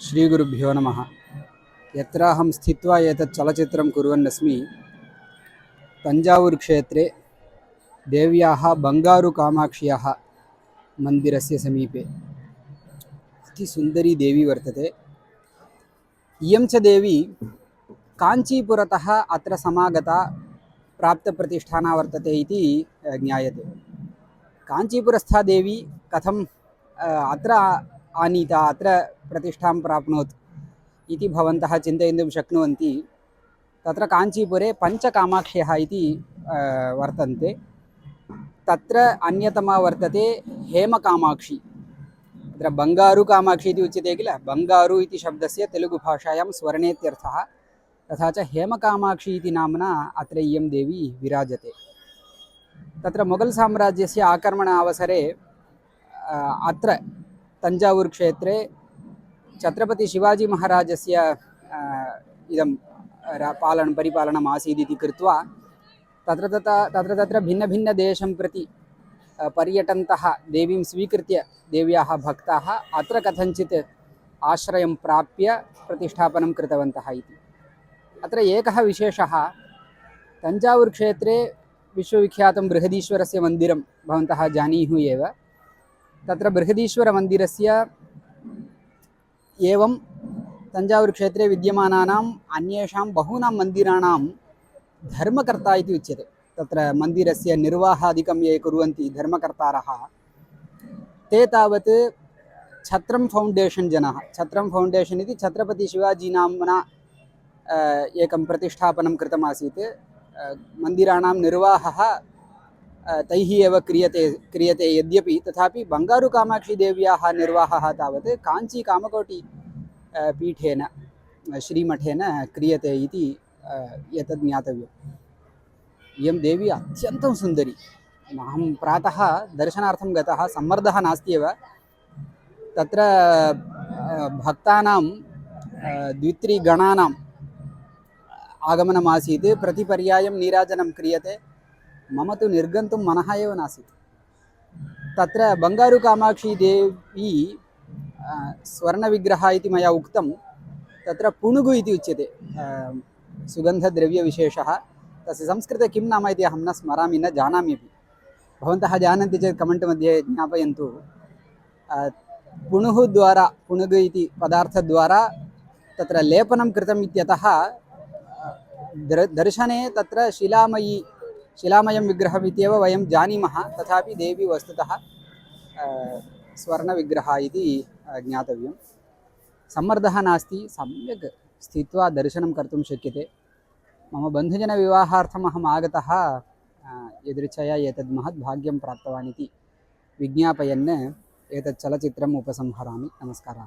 श्रीगुरुभ्यो नमः। यत्र अहं स्थित्वा एतत् चलचित्रं कुर्वन्नस्मि तञ्जावूर् क्षेत्रे देव्याः बङ्गारु कामाक्ष्याः मन्दिरस्य समीपे अतिसुन्दरी देवी वर्तते। इयं च देवी काञ्चीपुरतः अत्र समागता प्राप्तप्रतिष्ठाना वर्तते इति ज्ञायते। काञ्चीपुरस्था देवी कथं अत्र आनीता, अत्र प्रतिष्ठां प्राप्नोत् इति भवन्तः चिन्तयितुं शक्नुवन्ति। तत्र काञ्चीपुरे पञ्चकामाक्ष्यः इति वर्तन्ते। तत्र अन्यतमा वर्तते हेमकामाक्षी। तत्र बङ्गारु कामाक्षी इति उच्यते किल, बङ्गारु इति शब्दस्य तेलुगुभाषायां स्वर्णेत्यर्थः। तथा च हेमकामाक्षी इति नाम्ना अत्र इयं देवी विराजते। तत्र मुगल् साम्राज्यस्य आक्रमणावसरे अत्र तञ्जावूर् क्षेत्रे छत्रपति शिवाजी महाराजस्य इदं परिपालनम् आसीदिति कृत्वा तत्र भिन्नभिन्नदेशं प्रति पर्यटन्तः देवीं स्वीकृत्य देव्याः भक्ताः अत्र कथञ्चित् आश्रयं प्राप्य प्रतिष्ठापनं कृतवन्तः इति। अत्र एकः विशेषः, तञ्जावूर् क्षेत्रे विश्वविख्यातं बृहदीश्वरस्य मन्दिरं भवन्तः जानीयुः एव। तत्र बृहदीश्वरमन्दिरस्य एवं तञ्जावूर् क्षेत्रे विद्यमानानाम् अन्येषां बहूनां मन्दिराणां धर्मकर्ता इति उच्यते। तत्र मन्दिरस्य निर्वाहादिकं ये कुर्वन्ति धर्मकर्तारः, ते तावत् छत्रं फौण्डेशन् जनाः। छत्रं फौण्डेशन् इति छत्रपति शिवाजी नाम्ना एकं प्रतिष्ठापनं कृतमासीत्। मन्दिराणां निर्वाहः तैः एव क्रियते यद्यपि तथापि बङ्गारु कामाक्षी देव्याः निर्वाहः तावत् काञ्ची कामकोटि पीठेन श्रीमठेन क्रियते इति एतद् ज्ञातव्यम्। इयं देवी अत्यन्तं सुन्दरी। अहं प्रातः दर्शनार्थं गतः, सम्मर्दः नास्ति एव। तत्र भक्तानां द्वित्रिगणानाम् आगमनमासीत्। प्रतिपर्यायं नीराजनं क्रियते। मम तु निर्गन्तुं मनः एव नासीत्। तत्र बङ्गारु कामाक्षी देवी स्वर्णविग्रहः इति मया उक्तं। तत्र पुणुगु इति उच्यते, सुगन्धद्रव्यविशेषः। तस्य संस्कृते किं नाम इति अहं न स्मरामि, न जानामि अपि। भवन्तः जानन्ति चेत् कमेण्ट् मध्ये ज्ञापयन्तु। पुणुः द्वारा, पुणुगु इति पदार्थद्वारा तत्र लेपनं कृतम् इत्यतः दर्शने तत्र शिलामयं विग्रहम् इत्येव वयं जानीमः। तथापि देवी वस्तुतः स्वर्णविग्रहः इति ज्ञातव्यं। सम्मर्दः नास्ति, सम्यक् स्थित्वा दर्शनं कर्तुं शक्यते। मम बन्धुजनविवाहार्थम् अहम् आगतः यदृच्छया एतद् महद्भाग्यं प्राप्तवान् इति विज्ञापयन् एतत् चलचित्रम् उपसंहरामि। नमस्कारः।